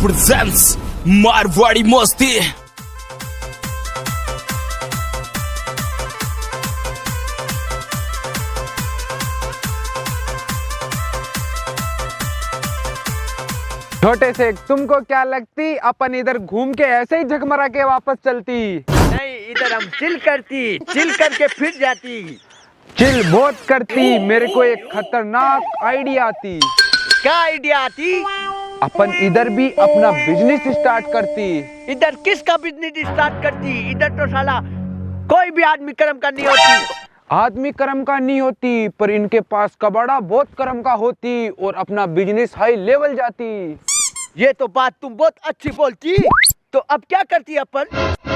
presents Marwari मस्ती। छोटे से तुमको क्या लगती अपन इधर घूम के ऐसे ही झकमरा के वापस चलती? नहीं, इधर हम चिल करके फिर जाती। चिल बहुत करती। मेरे को एक खतरनाक आइडिया आती। क्या आइडिया आती? अपन इधर भी अपना बिजनेस स्टार्ट करती। इधर किसका बिजनेस स्टार्ट करती? इधर तो साला कोई भी आदमी कर्म का नहीं होती। आदमी कर्म का नहीं होती, पर इनके पास कबाड़ा बहुत कर्म का होती और अपना बिजनेस हाई लेवल जाती। ये तो बात तुम बहुत अच्छी बोलती। तो अब क्या करती अपन?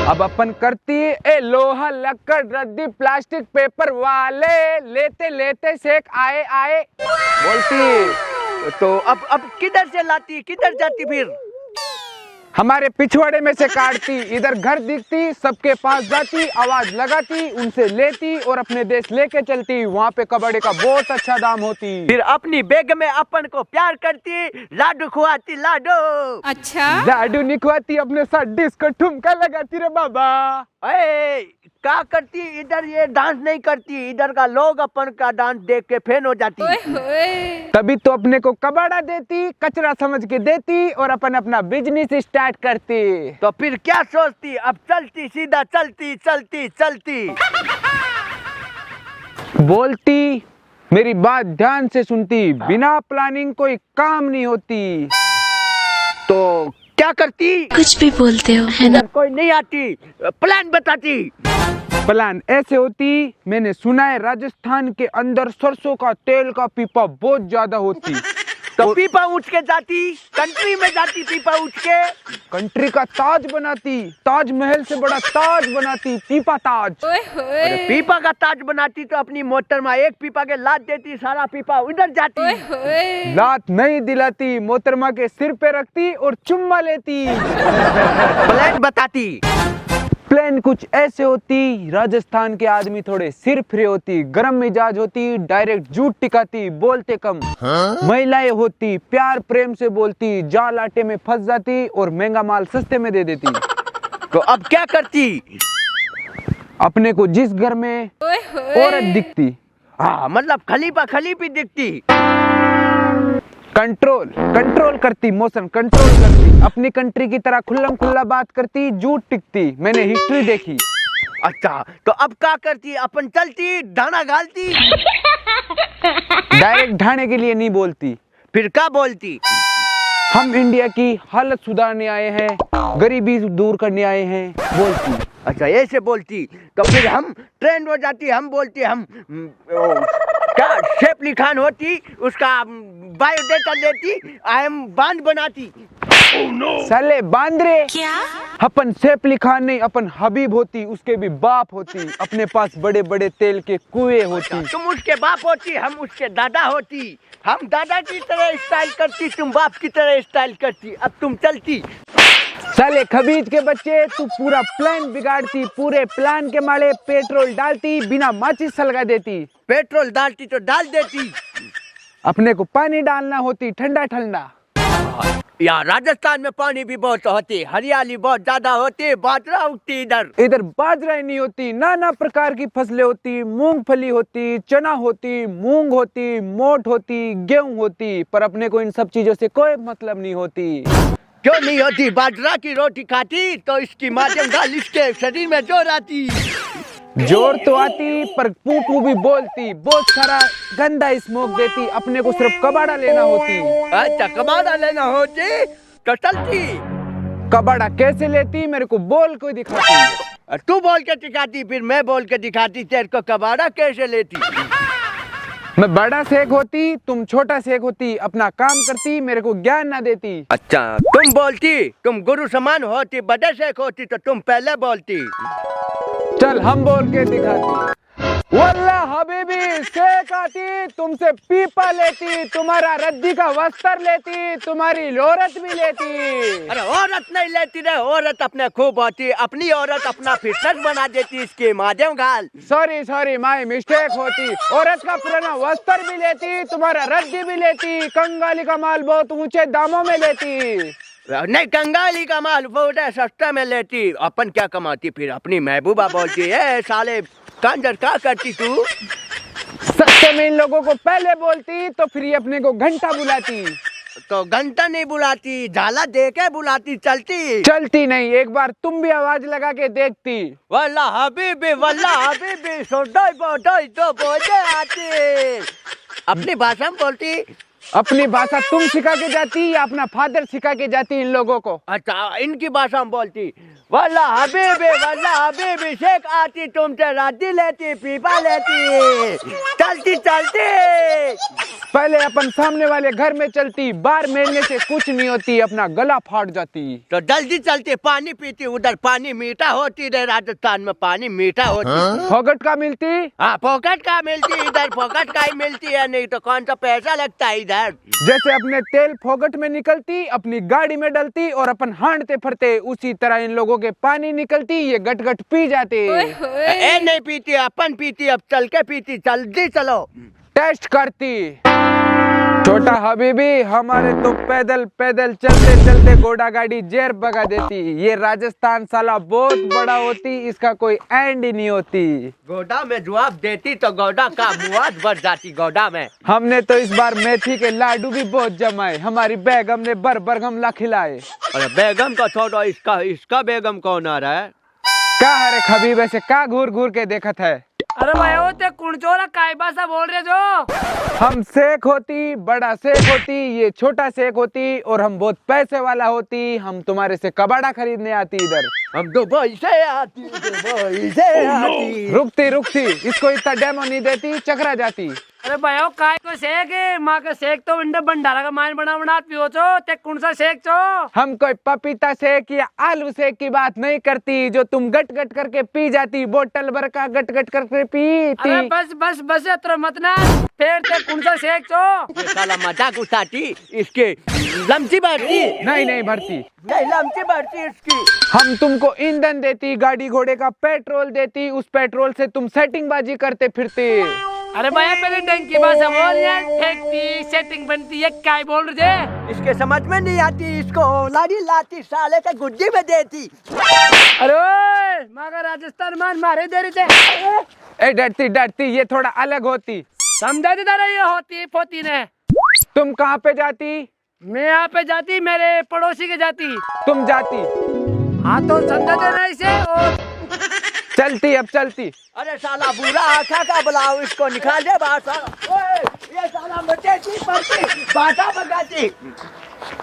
अब अपन करती ए लोहा लक्कड़ रद्दी प्लास्टिक पेपर वाले लेते लेते सेक आए आए बोलती। तो अब किधर से लाती, किधर जाती फिर? हमारे पिछवाड़े में से काटती। इधर घर दिखती, सबके पास जाती, आवाज लगाती, उनसे लेती और अपने देश लेके चलती। वहाँ पे कबाड़े का बहुत अच्छा दाम होती। फिर अपनी बेग में अपन को प्यार करती, लाडू खुआती। लाडू? अच्छा, लाडू नहीं खुआती, अपने साथ डिस्को ठुमका लगाती रे बाबा। अरे क्या करती? इधर ये डांस नहीं करती। इधर का लोग अपन का डांस देख के फैन हो जाती। ओए होए। तभी तो अपने को कबाड़ा देती, कचरा समझ के देती और अपन अपना बिजनेस स्टार्ट करती। तो फिर क्या सोचती? अब चलती, सीधा चलती चलती चलती। बोलती, मेरी बात ध्यान से सुनती, बिना प्लानिंग कोई काम नहीं होती। तो क्या करती? कुछ भी बोलते हो है ना। कोई नहीं आती, प्लान बताती। प्लान ऐसे होती, मैंने सुना है राजस्थान के अंदर सरसों का तेल का पीपा बहुत ज्यादा होती। तो पीपा उठ के जाती, कंट्री में जाती, पीपा उठ के कंट्री का ताज बनाती, ताजमहल से बड़ा ताज बनाती, पीपा ताज। ओए होए। अरे पीपा का ताज बनाती तो अपनी मोटर में एक पीपा के लाद देती, सारा पीपा उधर जाती। ओए होए। लात नहीं दिलाती, मोहतरमा के सिर पे रखती और चुम्मा लेती। प्लान बताती। प्लान कुछ ऐसे होती, राजस्थान के आदमी थोड़े सिर फ्री होती, गरम मिजाज होती, डायरेक्ट जूट टिकाती, बोलते कम। महिलाएं होती, प्यार प्रेम से बोलती, जाल आटे में फंस जाती और महंगा माल सस्ते में दे देती। तो अब क्या करती? अपने को जिस घर में ओए होए। औरत दिखती, हाँ, मतलब खलीफा खलीफी दिखती। कंट्रोल करती, मोशन कंट्रोल करती, अपनी कंट्री की तरह खुल्लम खुल्ला बात करती, जूट टिकती। मैंने हिस्ट्री देखी। अच्छा, तो अब क्या करती? अपन चलती, दाना गालती। डायरेक्ट ढाने के लिए नहीं बोलती। फिर क्या बोलती? हम इंडिया की हालत सुधारने आए हैं, गरीबी दूर करने आए हैं, बोलती। अच्छा, ऐसे बोलती। तो फिर हम ट्रेंड हो जाती, हम बोलती, हम क्या शेफली खान होती, उसका बायोडेटा लेती, आई एम बांध बनाती। साले बांद्रे। क्या? अपन सैफ अली खान नहीं, अपन हबीब होती, उसके भी बाप होती, अपने पास बड़े बड़े तेल के कुएं होती। तुम उसके बाप होती, हम उसके दादा होती। हम दादा की तरह स्टाइल करती, तुम बाप की तरह स्टाइल करती। अब तुम चलती। साले खबीज के बच्चे, तू पूरा प्लान बिगाड़ती, पूरे प्लान के माले पेट्रोल डालती, बिना माचिस सलगा देती। पेट्रोल डालती तो डाल देती। अपने को पानी डालना होती, ठंडा ठंडा। यहाँ राजस्थान में पानी भी बहुत होती, हरियाली बहुत ज्यादा होती, बाजरा उगती इधर। इधर बाजरा ही नहीं होती, नाना प्रकार की फसलें होती, मूंगफली होती, चना होती, मूंग होती, मोट होती, गेहूं होती, पर अपने को इन सब चीजों से कोई मतलब नहीं होती। क्यों नहीं होती? बाजरा की रोटी खाती तो इसकी माध्यम डाल इसके शरीर में जोर आती। जोर तो आती, पर पू भी बोलती, बहुत सारा गंदा स्मोक देती। अपने को सिर्फ कबाड़ा लेना होती। अच्छा, कबाड़ा लेना होती तो चलती। कबाड़ा कैसे लेती, मेरे को बोल को दिखाती। तू बोल के दिखाती, फिर मैं बोल के दिखाती, तेरे को कबाड़ा कैसे लेती। मैं बड़ा शेख होती, तुम छोटा शेख होती, अपना काम करती, मेरे को ज्ञान ना देती। अच्छा, तुम बोलती, तुम गुरु समान होती, बड़े शेख होती तो तुम पहले बोलती। चल हम बोल के दिखाती। वल्ला हबीबी शेख आती, तुमसे पीपा लेती, तुम्हारा रद्दी का वस्त्र लेती, तुम्हारी औरत भी लेती। अरे औरत नहीं लेती रे, औरत अपने खूब होती, अपनी औरत अपना फिटनेस बना देती इसके माध्यम गाल। सॉरी माय मिस्टेक होती। औरत का पुराना वस्त्र भी लेती, तुम्हारा रद्दी भी लेती, कंगाली का माल बहुत ऊंचे दामों में लेती। नहीं, कंगाली का माल बहुत है, सस्ता में लेती। अपन क्या कमाती फिर? अपनी महबूबा बोलती है साले कंजर क्या करती तू? सस्ते में इन लोगों को पहले बोलती तो फिर ये अपने को घंटा बुलाती। तो घंटा नहीं बुलाती, झाला दे के बुलाती, चलती। चलती नहीं, एक बार तुम भी आवाज लगा के देखती। वल्ला हबीबी सोडोई बोडोई तो बोझे आती। अपनी भाषा में बोलती। अपनी भाषा तुम सिखा के जाती या अपना फादर सिखा के जाती इन लोगों को? अच्छा, इनकी भाषा में बोलती। वल्ला हबीबी शेख आती, तुमसे राती लेती, पीपा लेती, चलती चलती। पहले अपन सामने वाले घर में चलती, बाहर मिलने से कुछ नहीं होती, अपना गला फाट जाती। तो जल्दी चलती, पानी पीती। उधर पानी मीठा होती है, राजस्थान में पानी मीठा होती। फोकट का मिलती? हाँ, पॉकेट का मिलती। इधर पॉकेट का ही मिलती है, नहीं तो कौन सा पैसा लगता है इधर। जैसे अपने तेल फोकट में निकलती, अपनी गाड़ी में डलती और अपन हांडते फिरते, उसी तरह इन लोगों के पानी निकलती, ये गट गट पी जाते। ए नहीं पीती, अपन पीती। अब चल के पीती, जल्दी चलो। टेस्ट करती। छोटा हबीबी, हमारे तो पैदल पैदल चलते चलते घोड़ा गाड़ी जेर भगा देती। ये राजस्थान साला बहुत बड़ा होती, इसका कोई एंड ही नहीं होती। गोडा में जवाब देती तो गोडा का मुआद बढ़ जाती। गोडा में हमने तो इस बार मेथी के लाडू भी बहुत जमाए, हमारी बेगम ने बर गमला खिलाए। अरे बेगम का छोड़ो, इसका बेगम कौन आ रहा है? क्या है रे खबीब, ऐसे का घूर घूर के देखत है? अरे भाई वो ते कुणचोरा काय भाषा बोल रहे जो? हम शेख होती, बड़ा शेख होती, ये छोटा शेख होती, और हम बहुत पैसे वाला होती। हम तुम्हारे से कबाड़ा खरीदने आती इधर। हम दुबई से आती, दुबई से आती। रुकती, इसको इतना डेमो नहीं देती, चकरा जाती। अरे भाई वो काय को शेख है? माँ का शेख तो इंडा भंडारा का माइन बना पियो छो, ते कौन सा शेख छो? हम कोई पपीता शेख या आलू शेख की बात नहीं करती, जो तुम गट गट करके पी जाती, बोतल भर का गट गट करके पीती। अरे बस अत्र मत ना, फिर ते कौन सा शेख छो? ये साला मजाक उठाती, इसके लमची भरती। नहीं भरती, नहीं लमची भरती इसकी। हम तुमको ईंधन देती, गाड़ी घोड़े का पेट्रोल देती, उस पेट्रोल से तुम सेटिंग बाजी करते फिरते। अरे भैया पहले टंकी भाषा बोल यार, फेंकती सेटिंग बनती है, क्या बोल रहे? इसके समझ में नहीं आती, इसको लाड़ी लाती, साले का गुड्डी में देती। अरे मगर राजस्थान मान मारे दे रहे थे। ए डरती, ये थोड़ा अलग होती। समझा दे रहा ये होती पोती ने। तुम कहाँ पे जाती? मैं यहाँ पे जाती, मेरे पड़ोसी के जाती। तुम जाती? हाँ तो समझा देना इसे। और चलती, अब चलती। अरे साला बुरा आखा का बुलाओ, इसको निकाल दे बाहर साला। ओए, ये साला मचेती पड़ती, बाटा भगाती।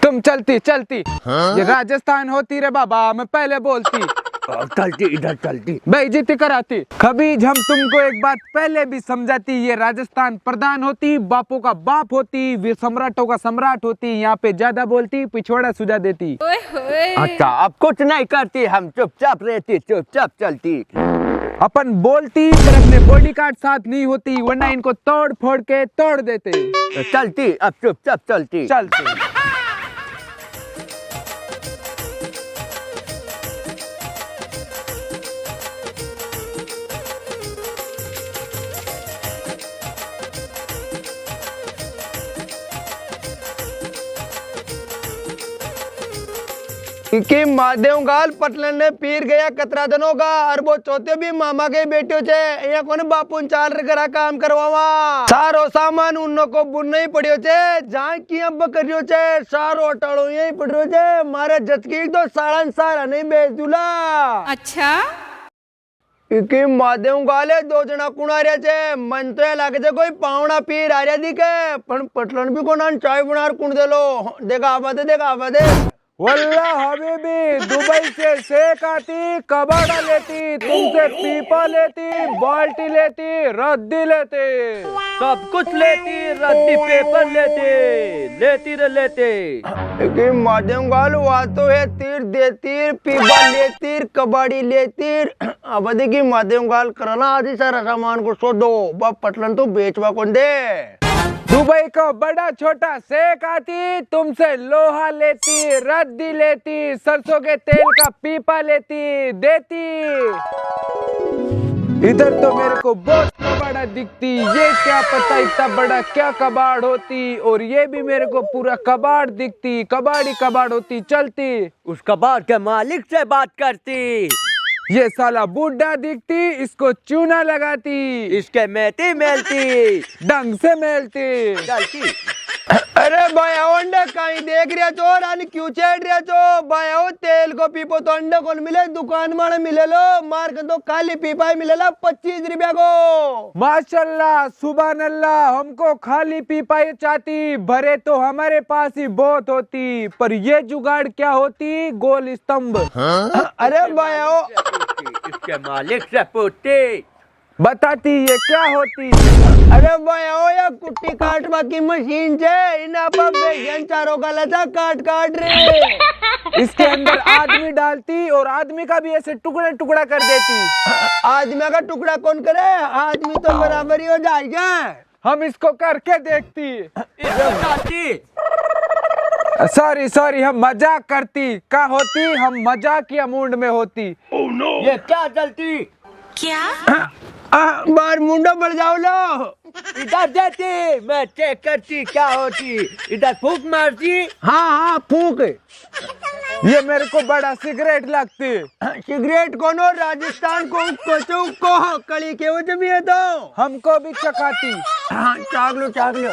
तुम चलती। ये राजस्थान होती रे बाबा, मैं पहले बोलती। चलती, इधर चलती, बेइज्जती कराती। कबीज हम तुमको एक बात पहले भी समझाती, ये राजस्थान प्रधान होती, बापों का बाप होती, वीर सम्राटों का सम्राट होती। यहाँ पे ज्यादा बोलती, पिछवाड़ा सुझा देती। अच्छा, अब कुछ नहीं करती, हम चुपचाप रहती, चुपचाप चलती। अपन बोलती पर अपने बॉडी गार्ड साथ नहीं होती, वरना इनको तोड़ फोड़ के तोड़ देते। चलती, अब चुपचाप चलती। कि महादेव गाल पटलन ने पीर गया कतरा दनों का, और वो चौथे भी मामा के बेटियों छे, ये कोने बापू चाल करा काम करवावा। सारो सामान उन्नो को बुन ही पड़ियो छे, जहाँ की अब करियो छे, सारो अटाड़ो यही पड़ियो छे। मारे जतकी तो साड़न सारा नहीं बेच दूला। अच्छा कि महादेव गाले दो जना कुण आ रहा छे, मन तो लागे छे कोई पावना पीर आ रहा दिखे, पण पटलन भी कोना चाय बनार कुण देलो। देखा आवा दे। वल्ला हबीबी, दुबई से शेख आती, कबाड़ा लेती, तुमसे पीपा लेती, बाल्टी लेती, रद्दी लेती, सब कुछ लेती, रद्दी पेपर लेती। माध्यम गाल वातो है तीर देतीर, पीपा लेतीर, कबाड़ी लेतीर। अब देखिए माध्यम गाल करना आदि सारा सामान को सो दो, बाप पटलन तो बेचवा कौन दे। दुबई को बड़ा छोटा शेख आती, तुमसे लोहा लेती, रद्दी लेती, सरसों के तेल का पीपा लेती, देती। इधर तो मेरे को बहुत कबाड़ा दिखती, ये क्या पता इतना बड़ा क्या कबाड़ होती, और ये भी मेरे को पूरा कबाड़ दिखती, कबाड़ी कबाड़ होती चलती। उस कबाड़ के मालिक से बात करती। ये साला बूढ़ा दिखती, इसको चूना लगाती, इसके मेथी मेलती, ढंग से मेलती चलती। अरे भाई अंडा कहीं देख रहे छो रानी क्यों चढ़ रहे छो भाई तेल को पीपो तो अंडा कौन मिले दुकान में मिले लो मार के तो खाली पीपा ही मिलेला 25 रुपया को। माशाल्लाह सुभान अल्लाह, हमको खाली पीपा ही चाहती, भरे तो हमारे पास ही बहुत होती, पर ये जुगाड़ क्या होती गोल स्तंभ। अरे भाई इसके मालिक से पूछती, बताती ये क्या होती। अरे भाई या कुट्टी काटवा की मशीन छे इना पर बेगन चारों का लचा काट काट रे। इसके अंदर आदमी डालती और आदमी का भी ऐसे टुकड़ा टुकड़ा कर देती। आदमी का टुकड़ा कौन करे, आदमी तो बराबर ही हो जाएगा। हम इसको करके देखती। सॉरी हम मजाक करती, का होती हम मजाक या मूड में होती। ये क्या चलती? बाहर मुंडा बढ़ जाओ लो। इधर देती, मैं चेक करती क्या होती। इधर फूंक मारती। हाँ फूक। ये मेरे को बड़ा सिगरेट लगती। सिगरेट कौन हो राजस्थान को कली के वो भी है तो हमको भी चखाती। हाँ चाक लो।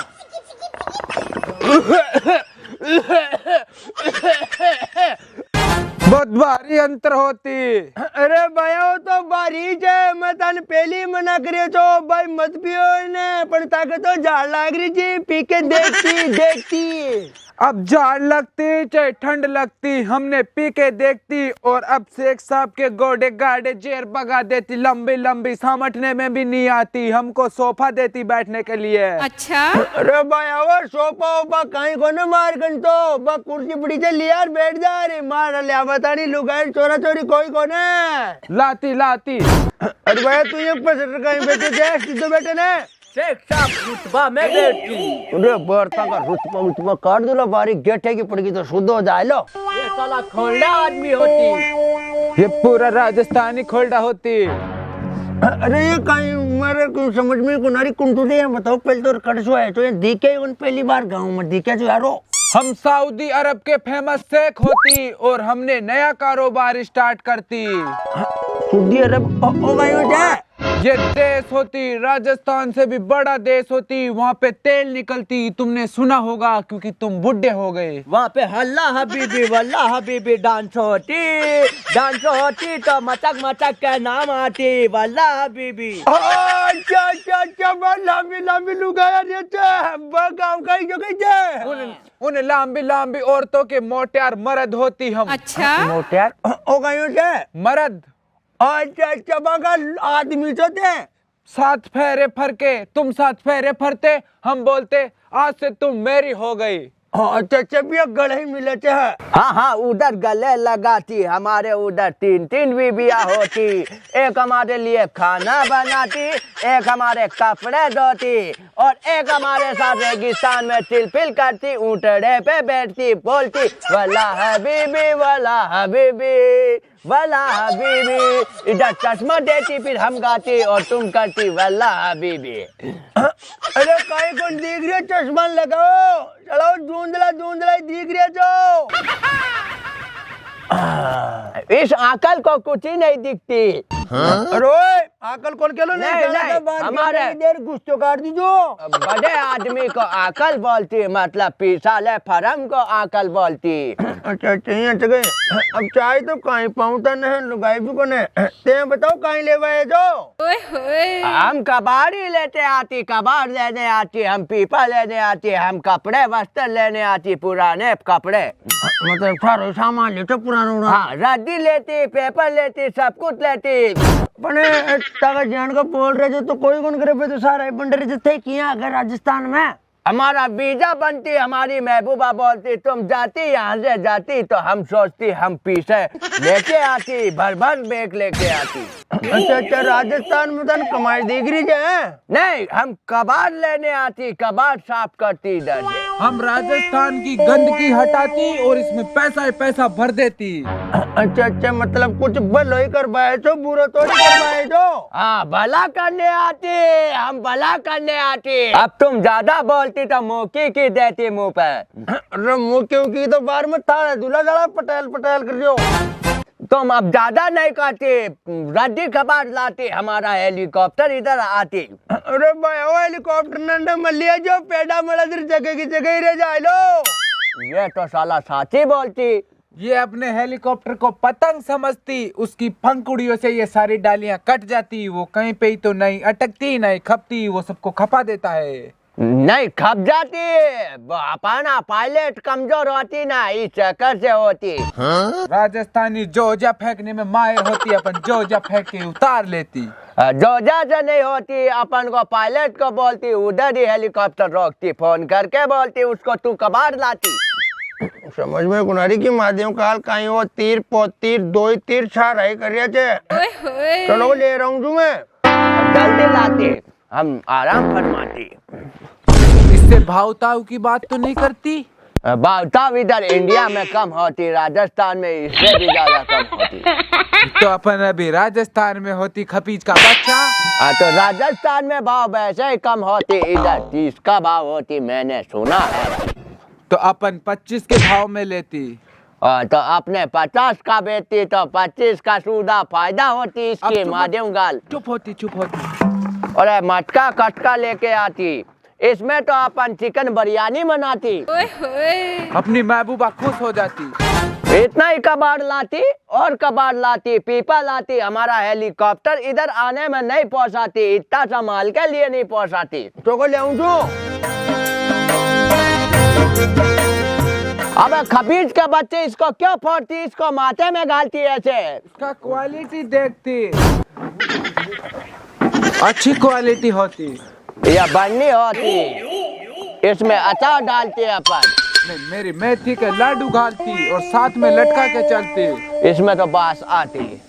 बहुत भारी अंतर होती। अरे भैया वो तो बारिश है, मैं तन पहली मना करे छो भाई मत पियो ने, पर ताके तो झाड़ लाग रही थी, पी के देखती। अब झाड़ लगती चाहे ठंड लगती, हमने पी के देखती, और अब शेख साहब के गोडे गाड़े जेर भगा देती, लंबी लंबी समझने में भी नहीं आती, हमको सोफा देती बैठने के लिए। अच्छा अरे भैया वो सोफा वोफा कहीं को न मार गन तो बा कुर्सी पड़ी चल यार बैठ जा रे मार लिया बता नहीं लुगाई चोरा चोरी कोई को न लाती। अरे भैया तू ये पसंद कहीं बैठे थे सीधे बैठे ने शेख साहब रुतबा में बैठती। अरे बर्ता का रुतबा काट दो लो बारी गेठे की पड़गी तो शुद्ध हो जाए लो। ये साला खोलड़ा आदमी होती। ये पूरा राजस्थानी खोलडा होती। अरे ये कहीं मेरे को समझ में को नारी कुंटू दे बताओ पहले तो कटसो है तो ये दिखे उन पहली बार गांव में दिखे जो यारो। हम सऊदी अरब के फेमस शेख होती और हमने नया कारोबार स्टार्ट करती। सऊदी अरब ओ गए ये देश होती, राजस्थान से भी बड़ा देश होती, वहाँ पे तेल निकलती, तुमने सुना होगा क्योंकि तुम बुढ़े हो गए। वहाँ पे हल्ला हबीबी वल्ला हबीबी डांस होती तो मचक के नाम आती वल्ला हबीबी। अच्छा लंबी लुगाया गाँव का ही जो गई उन लंबी औरतों के मोटियार मर्द होती हम। अच्छा मोटियार ओ गए मर्द। अच्छा मगर आदमी तो थे 7 फेरे फरके, तुम 7 फेरे फरते, हम बोलते आज से तुम मेरी हो गई। अच्छा भी गले ही मिले थे। हाँ उधर गले लगाती, हमारे उधर 3 बीबियाँ होती, एक हमारे लिए खाना बनाती, एक हमारे कपड़े धोती, और एक हमारे साथ रेगिस्तान में चिलपिल करती, ऊँटड़े पे बैठती, बोलती वल्ला हबीबी वल्ला हबीबी वल्ला हबीबी। इधर चश्मा देती, फिर हम गाती और तुम करती वल्ला हबीबी। अरे काहे कौन दिख रही है चश्मा लगाओ चलो धुंधला दिख रही है जो। इस आकल को कुछ ही नहीं दिखती। अरे आकल कौन के लो नहीं, हमारे देर गुस्सो काट दीजो। बड़े आदमी को आकल बोलती, मतलब पीसाले फरम को आकल बोलती। अच्छा अब चाय तो कहीं पहुँचता नहीं लुगाई भी को ने ते बताओ कहीं ले गए जो। हम कबाड़ी लेते आती, कबाड़ लेने आती, हम पीपा लेने आती, हम कपड़े वस्त्र लेने आती, पुराने कपड़े मतलब सारे सामान लेते पुराना। हाँ रद्दी लेती, पेपर लेती, सब कुछ लेती। बने ताका जान का बोल रहे तो कोई कौन करे पे तो सारा बंडरे थे किया अगर राजस्थान में हमारा वीजा बनती, हमारी महबूबा बोलती तुम जाती यहाँ से जाती, तो हम सोचती हम पीछे लेके आती, भर बैग लेके आती। अच्छा अच्छा, राजस्थान में तो कमाई दिख रही है। नहीं, हम कबाड़ लेने आती, कबाड़ साफ करती इधर से। हम राजस्थान की गंदगी हटाती और इसमें पैसा ही पैसा भर देती। अच्छा अच्छा, मतलब कुछ भलो ही करवाए तो बुरा तो नहीं करवाए तो। हाँ, भला करने आती, हम भला करने आती। अब तुम ज्यादा बोलती तो मुँह की देती मुँह पे। अरे मुँह क्योंकि तो बाहर में था दूल्हा जड़ा पटेल पटेल कर रहे हो। तुम अब ज्यादा नहीं करती, रद्दी खबर लाती, हमारा हेलीकॉप्टर इधर आती। अरे भाई वो हेलीकॉप्टर नंडे मलिया जो पेड़ा मड़ा जगह की जगह ही रह जाए लो। ये तो साला साची बोलती। ये अपने हेलीकॉप्टर को पतंग समझती, उसकी पंखुड़ियों से ये सारी डालियां कट जाती, वो कहीं पे ही तो नहीं अटकती नहीं खपती, वो सबको खपा देता है। नहीं खप जाती, अपना पायलट कमजोर होती ना, इस चक्कर से होती। राजस्थानी जोजा फेंकने में माहिर होती, अपन जोजा फेंक के उतार लेती। जोजा से नहीं होती, अपन को पायलट को बोलती, उधर ही हेलीकॉप्टर रोकती, फोन करके बोलती उसको, तू कबाड़ लाती। समझ में कुनारी की माध्यम काल कहीं वो तीर पोतीर दो ही तीर छाड़ रहे करिया चे। चलो ले रहा हूँ मैं। जल्दी लाती, हम आराम फरमाती। इससे भावताव की बात तो नहीं करती? भावताव इधर इंडिया में कम होती, राजस्थान में इससे भी ज्यादा कम होती। तो अपन अभी राजस्थान में होती खपीज का बच्चा। तो राजस्थान में भाव वैसे ही कम होती, इधर 30 का भाव होती, मैंने सुना है। तो अपन 25 के भाव में लेती। तो अपने 50 का बेचती तो 25 का सूदा फायदा होती इसकी माध्यम गाल। चुप होती। अरे मटका कटका लेके आती, इसमें तो अपन चिकन बिरयानी बनाती। अपनी महबूबा खुश हो जाती। इतना ही कबाड़ लाती और कबाड़ लाती, पीपा लाती, हमारा हेलीकॉप्टर इधर आने में नहीं पहुंचाती, इतना संभाल के लिए नहीं पहुंचाती। तो को ले आऊं जो। अब खबीज के बच्चे इसको क्यों फोड़ती, इसको माथे में घालती ऐसे। इसका क्वालिटी देखती, अच्छी क्वालिटी होती या बननी होती, इसमें अचार डालती अपन। नहीं, मेरी मेथी के लाडू घालती और साथ में लटका के चलती। इसमें तो बास आती।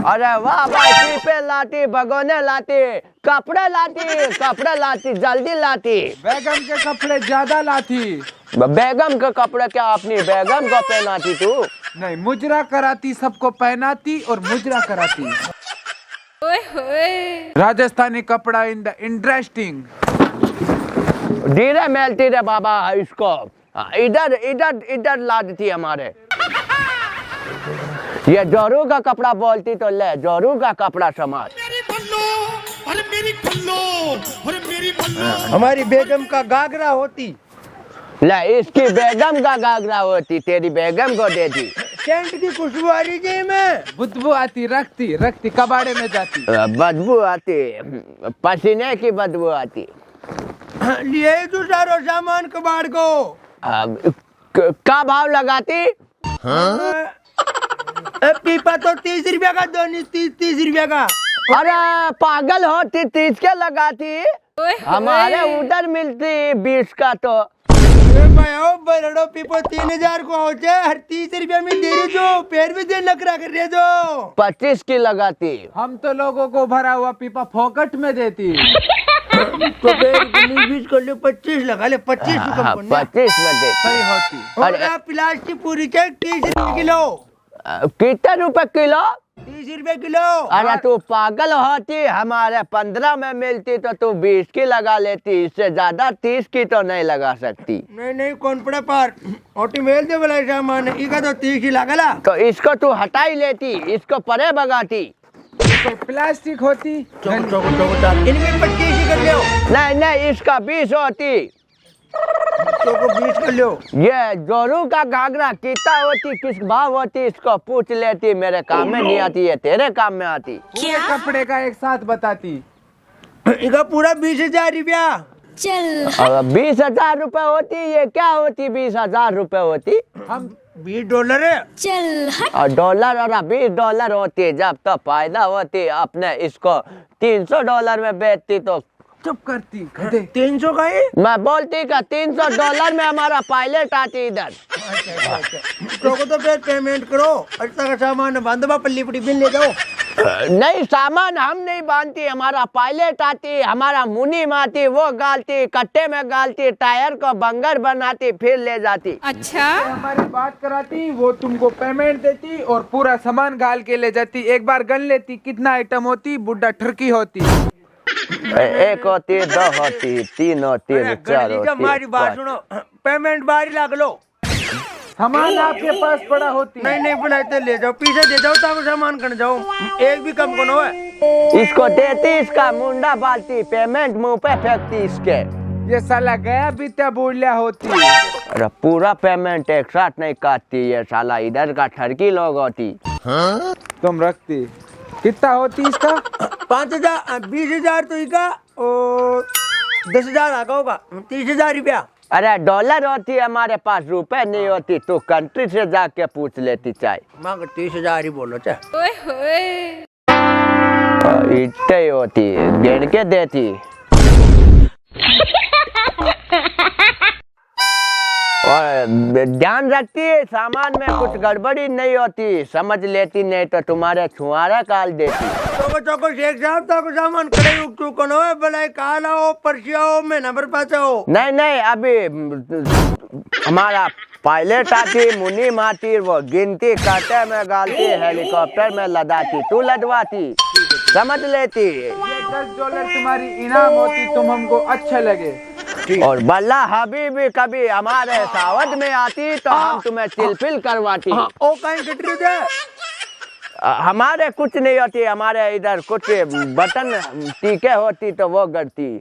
अरे वाह भाई, पीपे लाती, भगोने लाती, कपड़े लाती, जल्दी लाती। बेगम के कपड़े ज्यादा लाती। बेगम के कपड़े क्या अपनी बेगम को पहनाती तू? नहीं, मुजरा कराती, सबको पहनाती और मुजरा कराती। राजस्थानी कपड़ा इन द इंटरेस्टिंग। धीरे मेलती रे बाबा इसको, इधर ला देती हमारे। ये जोरू का कपड़ा बोलती तो ले, जोरू का कपड़ा समाज। हमारी बेगम का गागरा होती। ले, इसकी बेगम का गागरा होती, तेरी बेगम को देती। सेंट की खुशबू आ रही है में। बदबू आती, रखती कबाड़े में जाती। बदबू आती, पसीने की बदबू आती। लिए तू सारो सामान कबाड़ को। का भाव लगाती? पीपा तो 30 रुपया का, दोनों 30 रुपया का। अरे पागल होती, 30 के लगाती, हमारे उधर मिलती 20 का। तो बरड़ो पीपो 3000 को होचे, हर 30 रुपया में दे रही जो, पैर भी दे नखरा कर रहे जो। 25 की लगाती। हम तो लोगों को भरा हुआ पीपा फोकट में देती। तो 20 कर ले, 25 लगा ले, 25 25 में देती। सही होती। और प्लास्टिक पूरी के 30 रुपए किलो। कितने रुपए किलो? 30 रुपए किलो। अरे तू पागल होती, हमारे 15 में मिलती तो तू 20 की लगा लेती, इससे ज्यादा 30 की तो नहीं लगा सकती। नहीं कौन पड़े पार ओटी मेल दे वाला सामान इका तो 30 ही लागला। तो इसको तू हटा ही लेती, इसको परे भगाती। तो प्लास्टिक होती। इनमें 25 ही कर लियो। नहीं, इसका 20 होती। तो 20 कर लियो। ये जोरू का घाघरा कितना होती, किस भाव होती, इसको पूछ लेती। मेरे काम में नहीं आती है, तेरे काम में आती। पूरे कपड़े का एक साथ बताती। इका पूरा 20,000 रुपया। चल 20,000 रुपए होती। ये क्या होती 20,000 रुपए होती? हम $20 है। चल हट। और डॉलर और $20 होती। जब तो फायदा होती, अपने इसको $300 में बेचती तो चुप करती गधे। 300 का ही मैं बोलती का $300 में हमारा पायलट आती इधर। तो फिर पेमेंट करो, अच्छा का सामान बांधवा पल्ली पड़ी बिल ले जाओ। नहीं सामान हम नहीं बांधती, हमारा पायलट आती, हमारा मुनीम आती, वो गालती, कट्टे में गालती, टायर को बंगर बनाती, फिर ले जाती। अच्छा हमारी बात कराती, वो तुमको पेमेंट देती और पूरा सामान गाल के ले जाती। एक बार गन लेती, कितना आइटम होती? बुड्ढा ठरकी होती। 1 होती, 2 होती, 3 होती, 4 होती। हमारी बात सुनो, पेमेंट बाहर लग लो। सामान आपके पास पड़ा होती। नहीं बनाते ले जाओ, पीछे दे जाओ ताकि सामान कर जाओ, एक भी कम करो है। इसको देती, इसका मुंडा बालती, पेमेंट मुंह पे फेंकती इसके। ये साला गया बीता बुढ़िया होती। अरे पूरा पेमेंट एक साथ नहीं काटती ये साला, इधर का ठरकी लोग होती। तुम रखती कितना होती इसका? 5,000 20,000 तो इसका और 10,000 आगा होगा, 30,000 रुपया। अरे डॉलर होती, हमारे पास रुपए नहीं होती, तो कंट्री से जाके पूछ लेती चाहे। मांग 30,000 ही बोलो चाहे। ओए होए इतने होती, गिन के देती। और ध्यान रखती है, सामान में कुछ गड़बड़ी नहीं होती, समझ लेती, नहीं तो तुम्हारे छुआरा काल देती। चौको शेख साहब तो सामान खड़े उठू कनो है, भलाई काला हो, परसिया हो, मैं नंबर पाचा हो। नहीं अभी हमारा पायलट आती, मुनीम आती, वो गिनती, काटे में गालती, हेलीकॉप्टर में लदाती, तू लदवाती, समझ लेती। ये $10 तुम्हारी इनाम होती, तुम हमको अच्छा लगे। और बल्ला हबीबी कभी हमारे सावध में आती तो हम तुम्हें चिलपिल करवाती। ओ कहीं कटरी दे। हमारे कुछ नहीं होती, हमारे इधर कुछ बटन टीके होती तो वो गड़ती।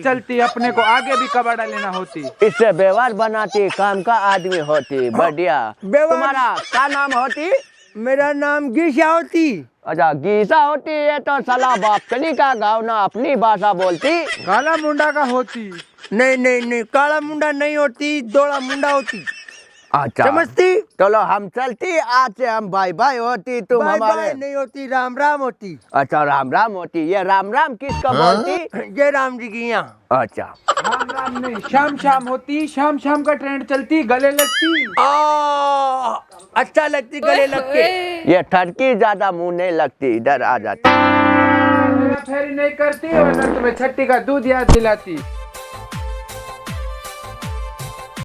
चलती अपने को आगे भी कबाड़ा लेना होती। इससे व्यवहार बनाती, काम का आदमी होती, बढ़िया। तुम्हारा क्या नाम होती? मेरा नाम गीशा होती। अच्छा गीसा होती है तो सला बापकली का गाँव ना अपनी भाषा बोलती। काला मुंडा का होती। नहीं काला मुंडा नहीं होती, दोड़ा मुंडा होती। अच्छा समझती? चलो हम चलती, आज से हम भाई होती, तुम हमारे नहीं होती, राम राम होती। अच्छा राम होती। ये राम किसका बोलती? जय राम जी की यहाँ। अच्छा राम नहीं, शाम होती, शाम का ट्रेंड चलती, गले लगती। अच्छा लगती गले लग के। ये ठरकी ज्यादा मुंह नहीं लगती, इधर आ जाती। फेरी नहीं करती, वरना तुम्हें छट्टी का दूध याद दिलाती।